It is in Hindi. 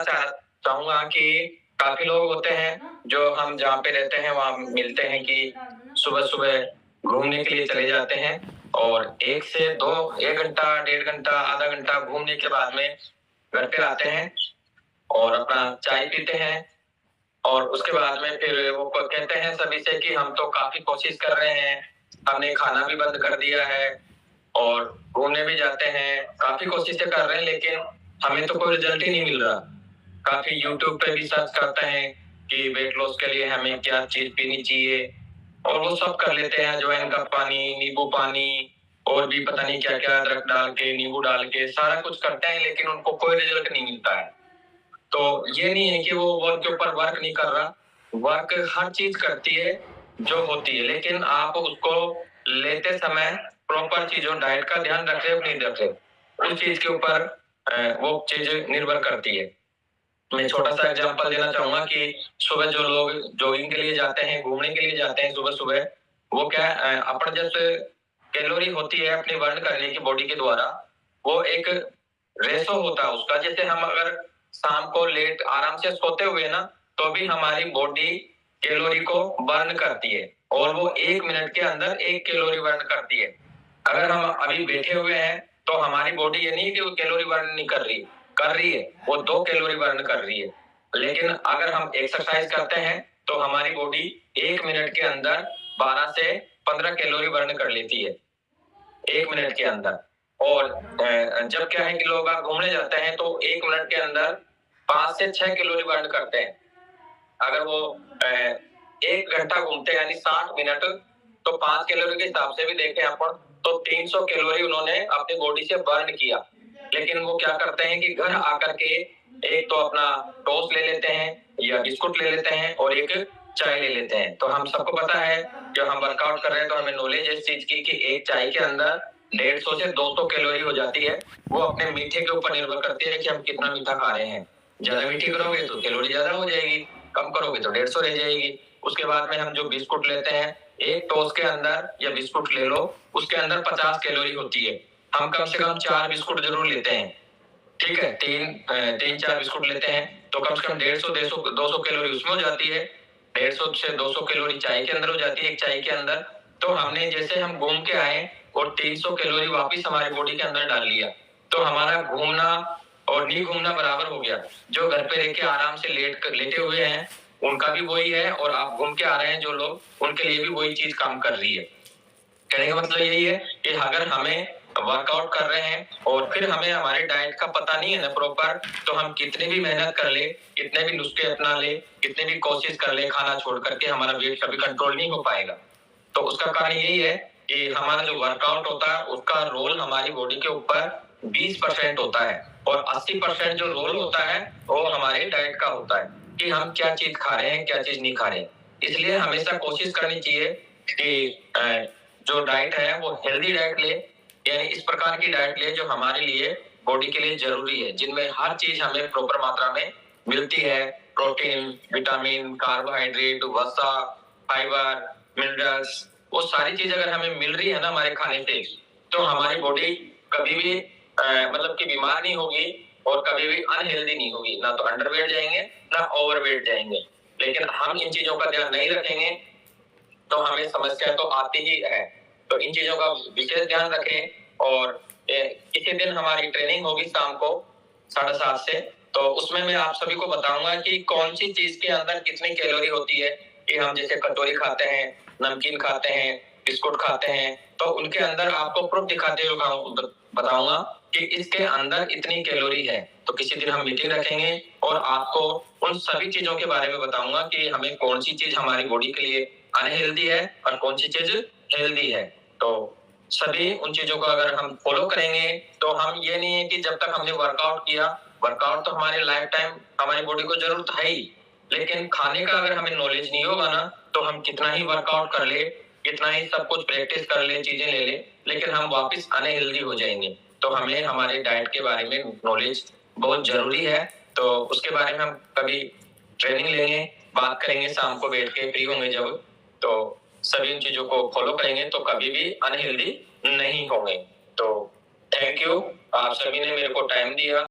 चाहूँगा कि काफ़ी लोग होते हैं, जो हम जहाँ पे रहते हैं वहाँ मिलते हैं कि सुबह-सुबह घूमने के लिए चले जाते हैं और 1 से 2 1 घंटा, डेढ़ घंटा, आधा घंटा घूमने के बाद में घर पे आते हैं और अपना चाय पीते हैं और उसके बाद में फिर वो कहते हैं सभी से कि हम तो काफ़ी कोशिश कर रहे हैं, हमने खाना भी बंद कर दिया है और घूमने भी जाते हैं, काफ़ी कोशिशें कर रहे हैं लेकिन हमें तो कोई रिज़ल्ट ही नहीं मिल रहा। काफ़ी यूट्यूब पे भी सर्च करते हैं कि वेट लॉस के लिए हमें क्या चीज़ पीनी चाहिए और वो सब कर लेते हैं, अजवाइन का पानी, नींबू पानी और भी पता नहीं क्या-क्या अदरक डाल के, नींबू डाल के सारा कुछ करते हैं लेकिन उनको कोई रिज़ल्ट नहीं मिलता है। तो ये नहीं है कि वो वर्क के ऊपर वर्क नहीं कर रहा, वर्क हर चीज़ करती है जो होती है, लेकिन आप उसको लेते समय प्रॉपर चीज़ों डाइट का ध्यान रख रहे हो नहीं रख रहे, उस चीज़ के ऊपर वो चीज़ निर्भर करती है। मैं छोटा-सा एग्ज़ाम्पल देना चाहूँगा कि सुबह जो लोग जॉगिंग के लिए जाते हैं, घूमने के लिए जाते हैं सुबह-सुबह, वो क्या अपन जैसे कैलोरी होती है अपनी बर्न करने की बॉडी के द्वारा, वो एक रेशो होता है उसका। जैसे हम अगर शाम को लेट आराम से सोते हुए ना, तो भी हमारी बॉडी कैलोरी को बर्न करती है और वो 1 मिनट के अंदर 1 कैलोरी बर्न करती है। अगर हम अभी बैठे हुए हैं, तो हमारी बॉडी ये नहीं है कि वो कैलोरी बर्न नहीं कर रही है, वो 2 कैलोरी बर्न कर रही है। लेकिन अगर हम एक्सरसाइज करते हैं, तो हमारी बॉडी 1 मिनट के अंदर 12 से 15 कैलोरी बर्न कर लेती है, 1 मिनट के अंदर। और जब क्या है कि लोग बाग घूमने जाते हैं, तो 1 मिनट के अंदर 5 से 6 कैलोरी बर्न करते हैं। अगर वो 1 घंटा घूमते हैं यानी 60 मिनट, तो 5 कैलोरी के हिसाब से भी देखें अपन, तो 300 कैलोरी उन्होंने अपनी बॉडी से बर्न किया। लेकिन वो क्या करते हैं कि घर आकर के एक तो अपना टोस्ट ले लेते हैं या बिस्कुट ले लेते हैं और एक चाय ले लेते हैं। तो हम सबको पता है, जब हम वर्कआउट कर रहे हैं तो हमें नॉलेज है इस चीज़ की कि एक चाय के अंदर 150 से 200 कैलोरी हो जाती है। वो अपने मीठे के ऊपर निर्भर करती है कि हम कितना मीठा खा रहे हैं। ज़्यादा मीठी करोगे तो कैलोरी ज़्यादा हो जाएगी, कम करोगे तो 150 रह जाएगी। उसके बाद में हम जो बिस्कुट लेते हैं, एक टोस्ट के अंदर या बिस्कुट ले लो, उसके अंदर 50 कैलोरी होती है। हम कम से कम 4 बिस्कुट ज़रूर लेते हैं, ठीक है? 3-4 बिस्कुट लेते हैं, तो कम से कम 150 200 कैलोरी उसमें हो जाती है। 150 से 200 कैलोरी चाय के अंदर हो जाती है, एक चाय के अंदर। तो हमने जैसे हम घूम के आए और 300 कैलोरी वापस हमारी बॉडी के अंदर डाल लिया, तो हमारा घूमना और नहीं घूमना बराबर हो गया। जो घर पे रह के आराम से लेटे हुए हैं, उनका भी वही है और आप घूम के आ रहे हैं जो लोग, उनके लिए भी वही चीज़ काम कर रही है। कहने का मतलब यही है कि अगर हमें वर्कआउट कर रहे हैं और फिर हमें हमारे डाइट का पता नहीं है ना प्रॉपर, तो हम कितनी भी मेहनत कर ले, कितने भी नुस्खे अपना ले, कितनी भी कोशिश कर ले खाना छोड़ करके, हमारा वेट कभी कंट्रोल नहीं हो पाएगा। तो उसका कारण यही है कि हमारा जो वर्कआउट होता है, उसका रोल हमारी बॉडी के ऊपर 20% होता है और 80% जो रोल होता है, वो हमारे डाइट का होता है कि हम क्या चीज़ खा रहे हैं, क्या चीज़ नहीं खा रहे हैं। इसलिए हमेशा कोशिश करनी चाहिए कि जो डाइट है वो हेल्दी डाइट ले, यानी इस प्रकार की डाइट ले जो हमारे लिए बॉडी के लिए ज़रूरी है, जिनमें हर चीज़ हमें प्रॉपर मात्रा में मिलती है। प्रोटीन, विटामिन, कार्बोहाइड्रेट, वसा, फाइबर, मिनरल्स, वो सारी चीज़ अगर हमें मिल रही है ना हमारे खाने से, तो हमारी बॉडी कभी भी मतलब कि बीमार नहीं होगी और कभी भी अनहेल्दी नहीं होगी। ना तो अंडरवेट जाएँगे, ना ओवरवेट जाएँगे। लेकिन हम इन चीज़ों का ध्यान नहीं रखेंगे, तो हमें समस्या तो आती ही है। तो इन चीज़ों का विशेष ध्यान रखें और किसी दिन हमारी ट्रेनिंग होगी शाम को 7:30 से, तो उसमें मैं आप सभी को बताऊँगा कि कौन-सी चीज़ के अंदर कितनी कैलोरी होती है, कि हम जैसे कचौरी खाते हैं, नमकीन खाते हैं, बिस्कुट खाते हैं, तो उनके अंदर आपको प्रूफ दिखाते हुए बताऊँगा कि इसके अंदर इतनी कैलोरी है। तो किसी दिन हम मीटिंग रखेंगे और आपको उन सभी चीज़ों के बारे में बताऊँगा कि हमें कौन-सी चीज़ हमारी बॉडी के लिए अनहेल्दी है और कौन-सी चीज़ हेल्दी है। तो सभी उन चीज़ों को अगर हम फ़ॉलो करेंगे, तो हम ये नहीं है कि जब तक हमने वर्कआउट किया, वर्कआउट तो हमारे लाइफ़ टाइम हमारी बॉडी को ज़रूरत है ही। लेकिन खाने का अगर हमें नॉलेज नहीं होगा ना, तो हम कितना ही वर्कआउट कर ले, कितना ही सब कुछ प्रैक्टिस कर ले, चीज़ें ले ले, लेकिन हम वापस अनहेल्दी हो जाएँगे। तो हमें हमारे डाइट के बारे में नॉलेज बहुत ज़रूरी है। तो उसके बारे में हम कभी ट्रेनिंग लेंगे, बात करेंगे शाम को बैठ के फ्री होंगे जब, तो सभी इन चीज़ों को फ़ॉलो करेंगे तो कभी भी अनहेल्दी नहीं होंगे। तो थैंक यू, आप सभी ने मेरे को टाइम दिया।